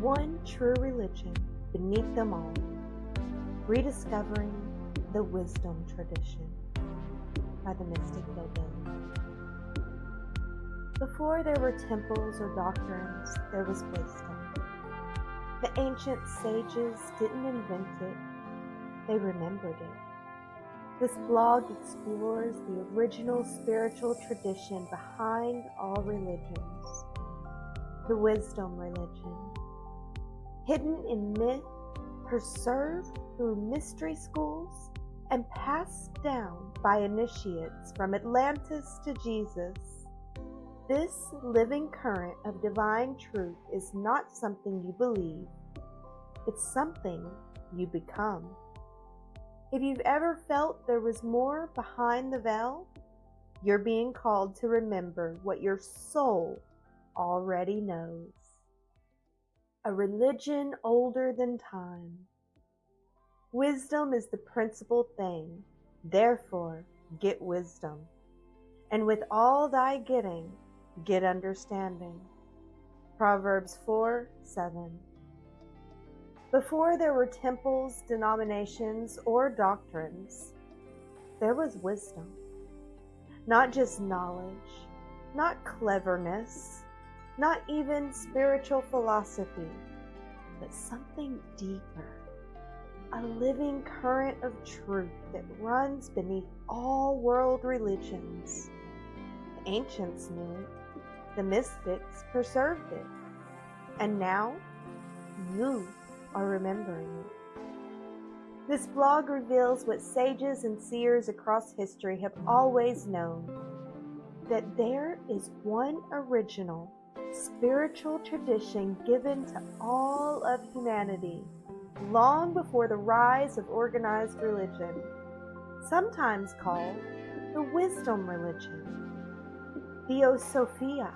one true religion beneath them all, rediscovering the wisdom tradition by the Mystic Hillbillie. Before there were temples or doctrines, there was wisdom. The ancient sages didn't invent it, they remembered it. This blog explores the original spiritual tradition behind all religions, the wisdom religion. Hidden in myth, preserved through mystery schools, and passed down by initiates from Atlantis to Jesus. This living current of divine truth is not something you believe, it's something you become. If you've ever felt there was more behind the veil, you're being called to remember what your soul already knows. A religion older than time. Wisdom is the principal thing, therefore get wisdom. And with all thy getting, get understanding. Proverbs 4:7. Before there were temples, denominations, or doctrines, there was wisdom. Not just knowledge, not cleverness, not even spiritual philosophy, but something deeper. A living current of truth that runs beneath all world religions. The ancients knew it. The mystics preserved it. And now, you are remembering it. This blog reveals what sages and seers across history have always known, that there is one original spiritual tradition given to all of humanity long before the rise of organized religion, sometimes called the wisdom religion, Theosophia,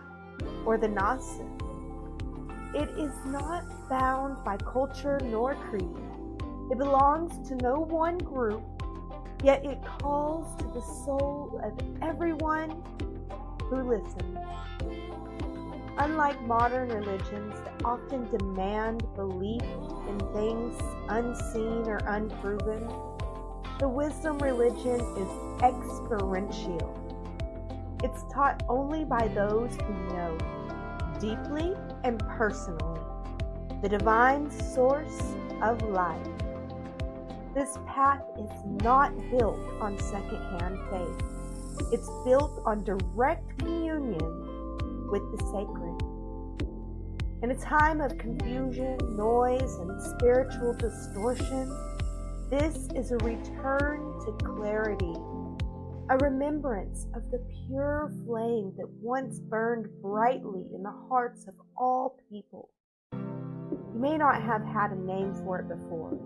or the Gnosis. It is not bound by culture nor creed. It belongs to no one group, yet it calls to the soul of everyone who listens. Unlike modern religions that often demand belief in things unseen or unproven, the wisdom religion is experiential. It's taught only by those who know, deeply and personally, the divine source of life. This path is not built on secondhand faith. It's built on direct communion with the sacred. In a time of confusion, noise, and spiritual distortion, this is a return to clarity, a remembrance of the pure flame that once burned brightly in the hearts of all people. You may not have had a name for it before,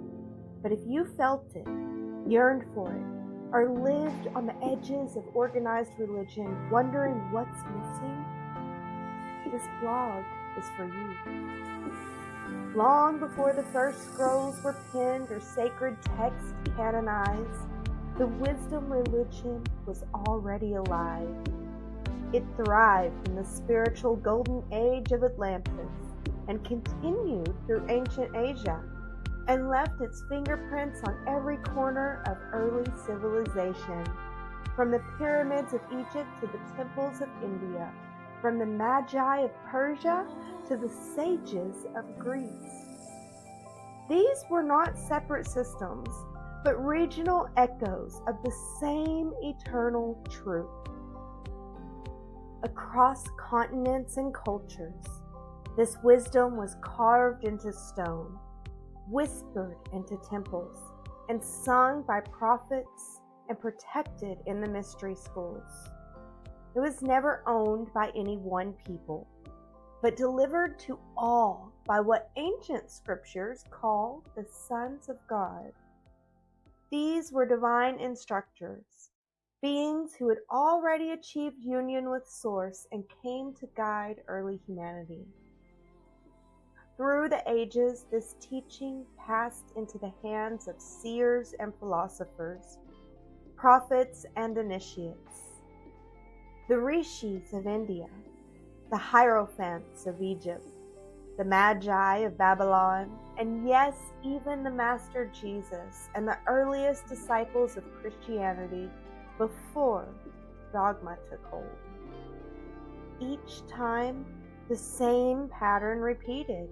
but if you felt it, yearned for it, or lived on the edges of organized religion, wondering what's missing, this blog is for you. Long before the first scrolls were penned or sacred texts canonized, the wisdom religion was already alive. It thrived in the spiritual golden age of Atlantis and continued through ancient Asia and left its fingerprints on every corner of early civilization, from the pyramids of Egypt to the temples of India, from the Magi of Persia to the sages of Greece. These were not separate systems, but regional echoes of the same eternal truth. Across continents and cultures, this wisdom was carved into stone, whispered into temples, and sung by prophets and protected in the mystery schools. It was never owned by any one people, but delivered to all by what ancient scriptures call the sons of God. These were divine instructors, beings who had already achieved union with Source and came to guide early humanity. Through the ages, this teaching passed into the hands of seers and philosophers, prophets and initiates. The rishis of India, the hierophants of Egypt, the Magi of Babylon, and yes, even the Master Jesus and the earliest disciples of Christianity before dogma took hold. Each time, the same pattern repeated.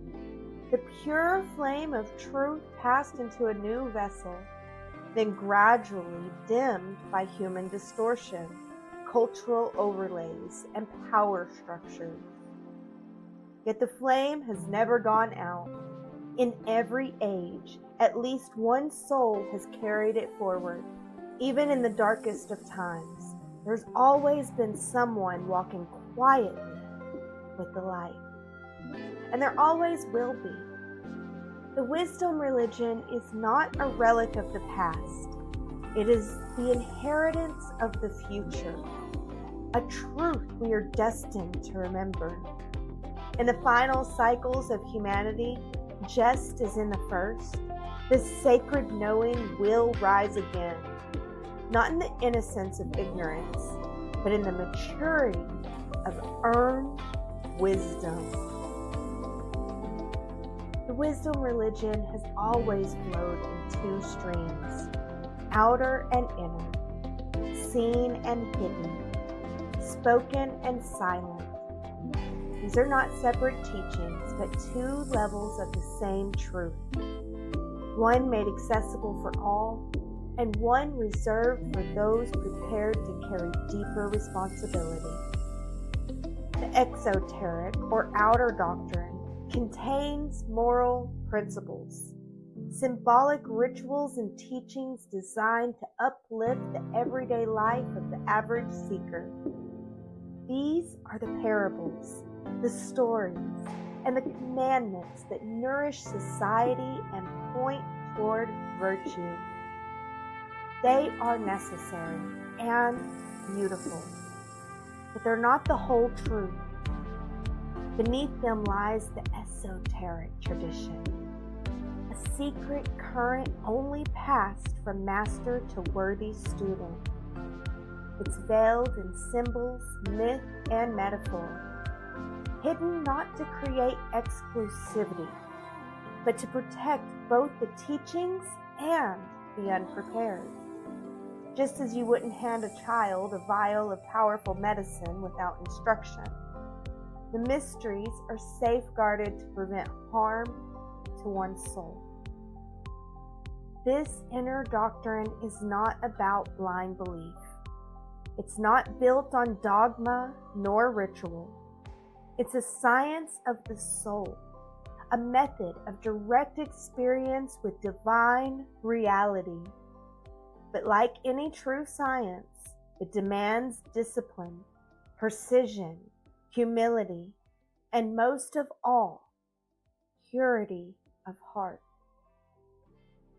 The pure flame of truth passed into a new vessel, then gradually dimmed by human distortion, cultural overlays, and power structures. Yet the flame has never gone out. In every age, at least one soul has carried it forward. Even in the darkest of times, there's always been someone walking quietly with the light. And there always will be. The wisdom religion is not a relic of the past. It is the inheritance of the future, a truth we are destined to remember. In the final cycles of humanity, just as in the first, this sacred knowing will rise again, not in the innocence of ignorance, but in the maturity of earned wisdom. The wisdom religion has always flowed in two streams, outer and inner, seen and hidden, spoken and silent. These are not separate teachings, but two levels of the same truth. One made accessible for all, and one reserved for those prepared to carry deeper responsibility. The exoteric, or outer doctrine, contains moral principles, symbolic rituals and teachings designed to uplift the everyday life of the average seeker. These are the parables, the stories, and the commandments that nourish society and point toward virtue. They are necessary and beautiful, but they're not the whole truth. Beneath them lies the esoteric tradition, a secret current only passed from master to worthy student. It's veiled in symbols, myth, and metaphor, hidden not to create exclusivity, but to protect both the teachings and the unprepared. Just as you wouldn't hand a child a vial of powerful medicine without instruction, the mysteries are safeguarded to prevent harm to one's soul. This inner doctrine is not about blind belief. It's not built on dogma nor ritual. It's a science of the soul, a method of direct experience with divine reality. But like any true science, it demands discipline, precision, humility, and most of all, purity of heart.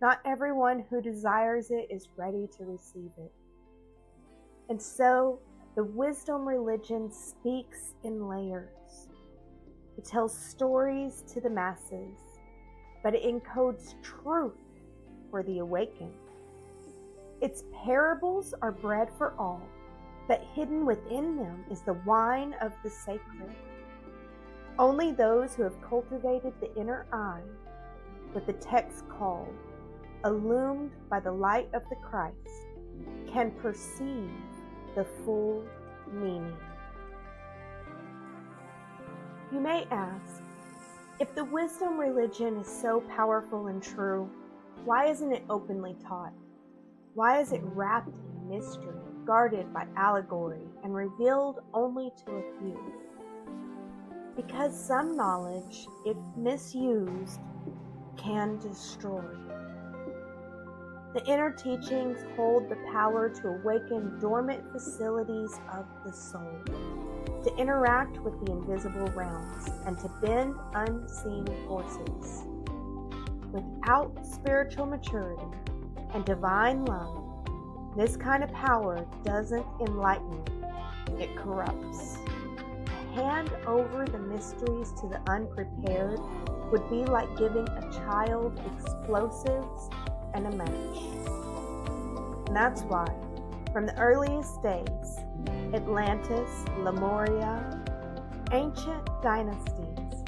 Not everyone who desires it is ready to receive it. And so, the wisdom religion speaks in layers. It tells stories to the masses, but it encodes truth for the awakened. Its parables are bread for all, but hidden within them is the wine of the sacred. Only those who have cultivated the inner eye, what the text called, illumined by the light of the Christ, can perceive the full meaning. You may ask, if the wisdom religion is so powerful and true, why isn't it openly taught? Why is it wrapped in mystery, guarded by allegory, and revealed only to a few? Because some knowledge, if misused, can destroy. The inner teachings hold the power to awaken dormant facilities of the soul, to interact with the invisible realms, and to bend unseen forces. Without spiritual maturity and divine love, this kind of power doesn't enlighten, it corrupts. To hand over the mysteries to the unprepared would be like giving a child explosives and a match. And that's why, from the earliest days, Atlantis, Lemuria, ancient dynasties,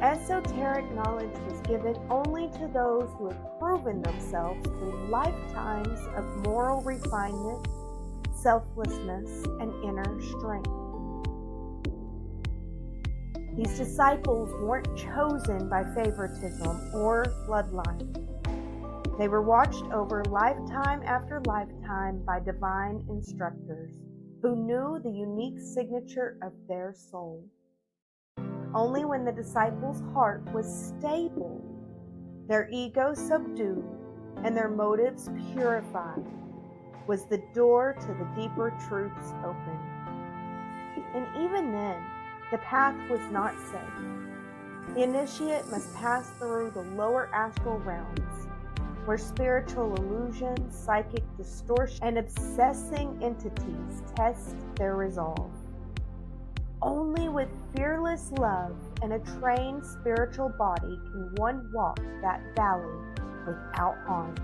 Esoteric knowledge was given only to those who had proven themselves through lifetimes of moral refinement, selflessness, and inner strength. These disciples weren't chosen by favoritism or bloodline. They were watched over lifetime after lifetime by divine instructors who knew the unique signature of their soul. Only when the disciples' heart was stable, their ego subdued, and their motives purified, was the door to the deeper truths open. And even then, the path was not safe. The initiate must pass through the lower astral realms, where spiritual illusions, psychic distortion, and obsessing entities test their resolve. Only with fearless love and a trained spiritual body can one walk that valley without harm.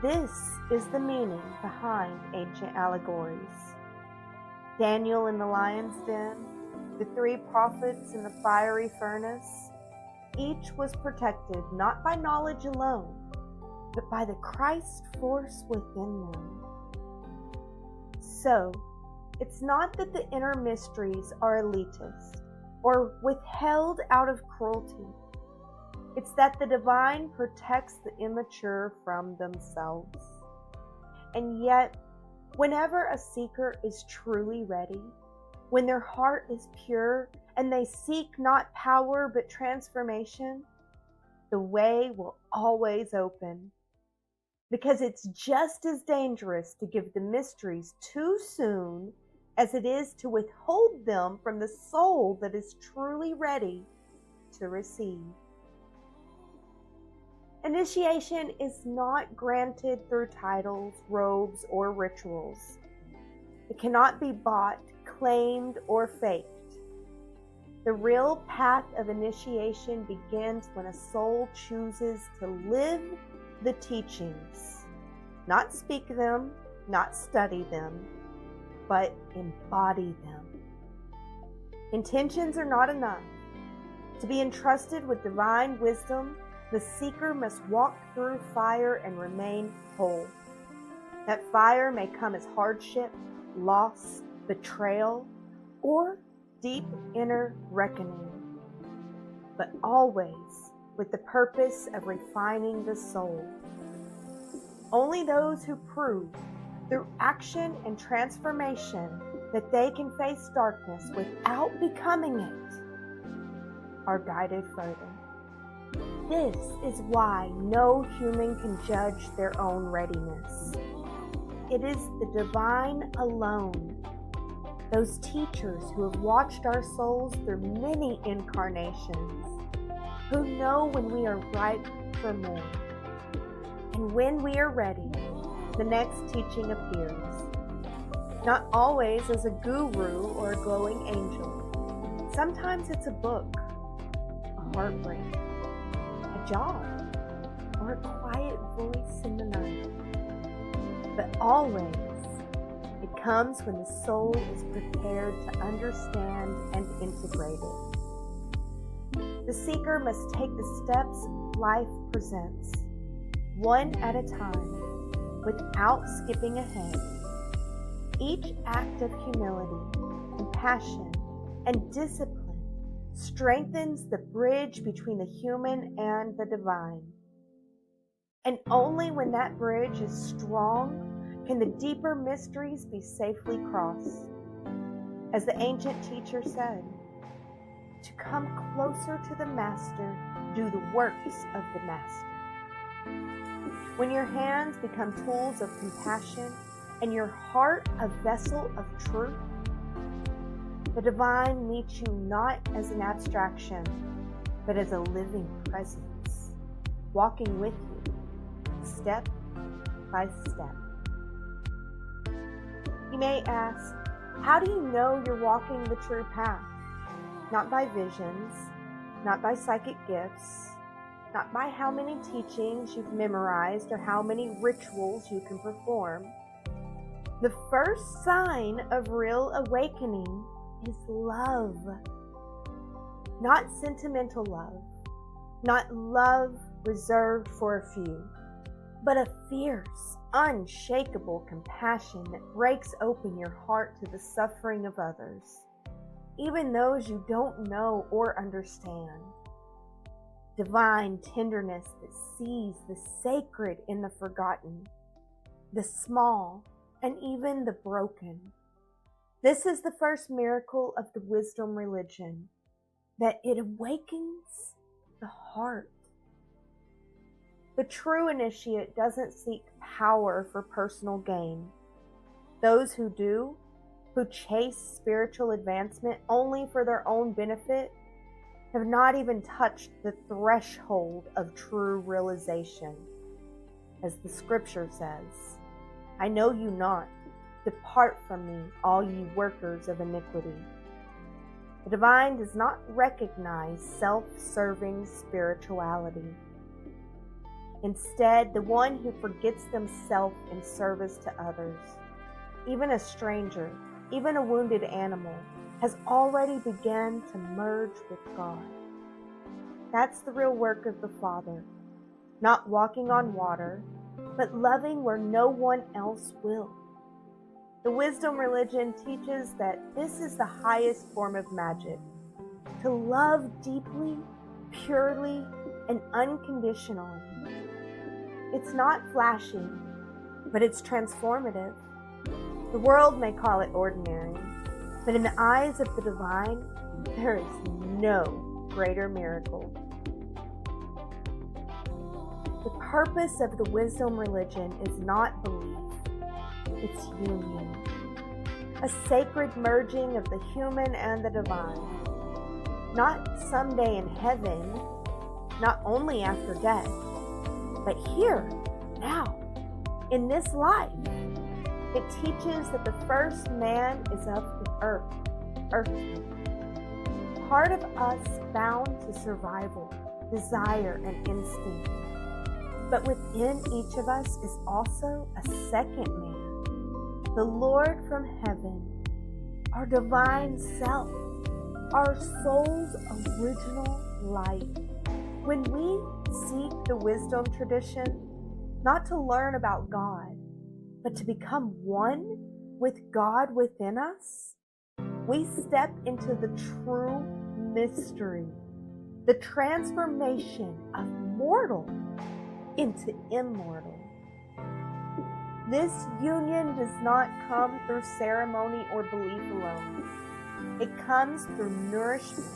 This is the meaning behind ancient allegories. Daniel in the lion's den, the 3 prophets in the fiery furnace, each was protected not by knowledge alone, but by the Christ force within them. So, it's not that the inner mysteries are elitist or withheld out of cruelty. It's that the divine protects the immature from themselves. And yet, whenever a seeker is truly ready, when their heart is pure and they seek not power but transformation, the way will always open. Because it's just as dangerous to give the mysteries too soon as it is to withhold them from the soul that is truly ready to receive. Initiation is not granted through titles, robes, or rituals. It cannot be bought, claimed, or faked. The real path of initiation begins when a soul chooses to live the teachings, not speak them, not study them, but embody them. Intentions are not enough. To be entrusted with divine wisdom, the seeker must walk through fire and remain whole. That fire may come as hardship, loss, betrayal, or deep inner reckoning, but always with the purpose of refining the soul. Only those who prove through action and transformation that they can face darkness without becoming it are guided further. This is why no human can judge their own readiness. It is the divine alone, those teachers who have watched our souls through many incarnations, who know when we are ripe for more. And when we are ready, the next teaching appears. Not always as a guru or a glowing angel. Sometimes it's a book, a heartbreak, a job, or a quiet voice in the night. But always, it comes when the soul is prepared to understand and integrate it. The seeker must take the steps life presents, one at a time, without skipping ahead. Each act of humility, compassion, and discipline strengthens the bridge between the human and the divine. And only when that bridge is strong can the deeper mysteries be safely crossed. As the ancient teacher said, to come closer to the Master, do the works of the Master. When your hands become tools of compassion and your heart a vessel of truth, the divine meets you not as an abstraction, but as a living presence, walking with you, step by step. You may ask, how do you know you're walking the true path? Not by visions, not by psychic gifts, not by how many teachings you've memorized or how many rituals you can perform. The first sign of real awakening is love. Not sentimental love, not love reserved for a few, but a fierce, unshakable compassion that breaks open your heart to the suffering of others, even those you don't know or understand. Divine tenderness that sees the sacred in the forgotten, the small, and even the broken. This is the first miracle of the wisdom religion, that it awakens the heart. The true initiate doesn't seek power for personal gain. Those who do, who chase spiritual advancement only for their own benefit, have not even touched the threshold of true realization. As the scripture says, I know you not. Depart from me, all ye workers of iniquity. The divine does not recognize self-serving spirituality. Instead, the one who forgets themselves in service to others, even a stranger, even a wounded animal, has already begun to merge with God. That's the real work of the Father, not walking on water, but loving where no one else will. The wisdom religion teaches that this is the highest form of magic, to love deeply, purely, and unconditionally. It's not flashy, but it's transformative. The world may call it ordinary, but in the eyes of the divine, there is no greater miracle. The purpose of the wisdom religion is not belief, it's union. A sacred merging of the human and the divine. Not someday in heaven, not only after death, but here, now, in this life. It teaches that the first man is of the earth, earthly. Part of us bound to survival, desire, and instinct. But within each of us is also a second man, the Lord from heaven, our divine self, our soul's original light. When we seek the wisdom tradition, not to learn about God, but to become one with God within us, we step into the true mystery, the transformation of mortal into immortal. This union does not come through ceremony or belief alone. It comes through nourishment,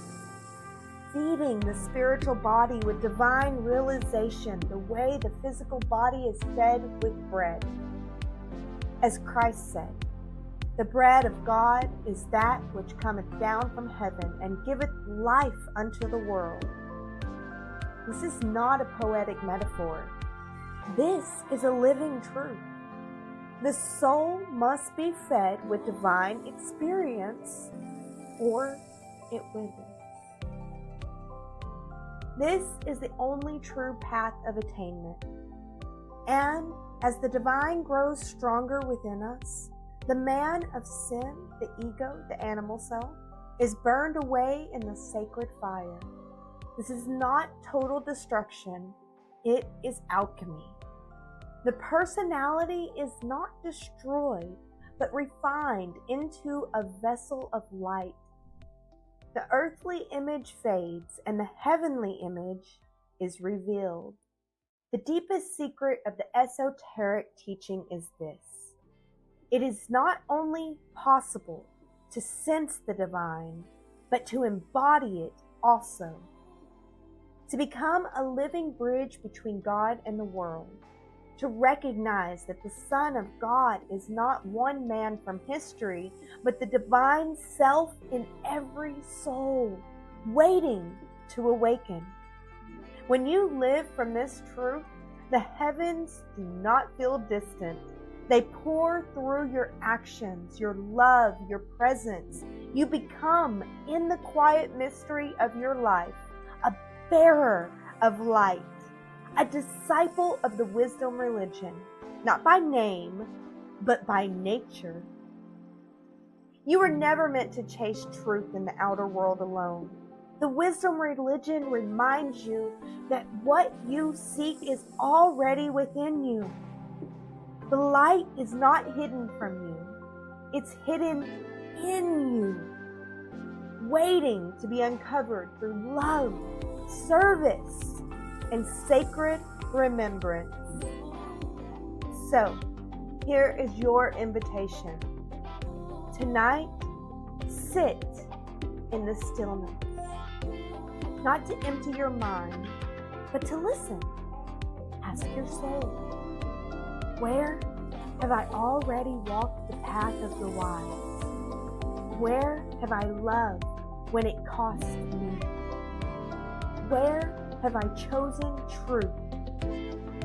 feeding the spiritual body with divine realization, the way the physical body is fed with bread. As Christ said, the bread of God is that which cometh down from heaven and giveth life unto the world. This is not a poetic metaphor. This is a living truth. The soul must be fed with divine experience, or it withers. This is the only true path of attainment. And as the divine grows stronger within us, the man of sin, the ego, the animal self, is burned away in the sacred fire. This is not total destruction, it is alchemy. The personality is not destroyed, but refined into a vessel of light. The earthly image fades and the heavenly image is revealed. The deepest secret of the esoteric teaching is this. It is not only possible to sense the divine, but to embody it also. To become a living bridge between God and the world. To recognize that the Son of God is not one man from history, but the divine self in every soul, waiting to awaken. When you live from this truth, the heavens do not feel distant. They pour through your actions, your love, your presence. You become, in the quiet mystery of your life, a bearer of light. A disciple of the wisdom religion, not by name, but by nature. You were never meant to chase truth in the outer world alone. The wisdom religion reminds you that what you seek is already within you. The light is not hidden from you. It's hidden in you, waiting to be uncovered through love, service, and sacred remembrance. So, here is your invitation. Tonight, sit in the stillness. Not to empty your mind, but to listen. Ask your soul, where have I already walked the path of the wise? Where have I loved when it cost me? Where have I chosen truth,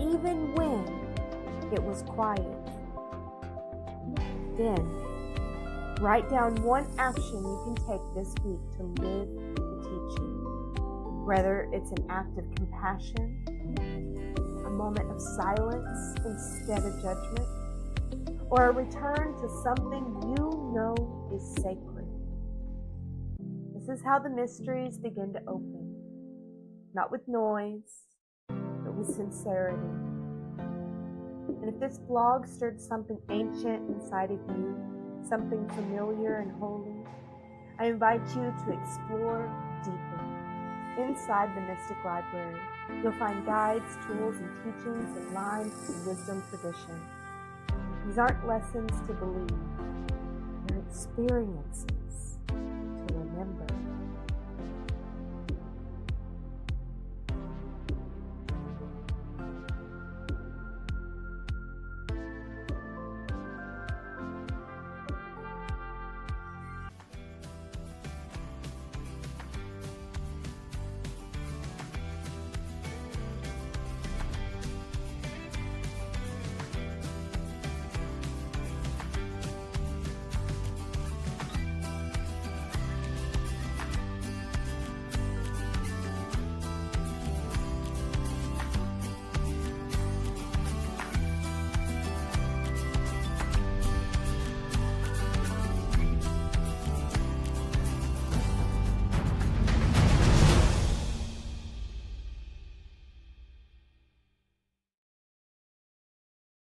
even when it was quiet? Then, write down one action you can take this week to live the teaching. Whether it's an act of compassion, a moment of silence instead of judgment, or a return to something you know is sacred. This is how the mysteries begin to open, not with noise, but with sincerity. And if this blog stirred something ancient inside of you, something familiar and holy, I invite you to explore deeper. Inside the Mystic Library, you'll find guides, tools, and teachings aligned with wisdom tradition. These aren't lessons to believe, they're experiences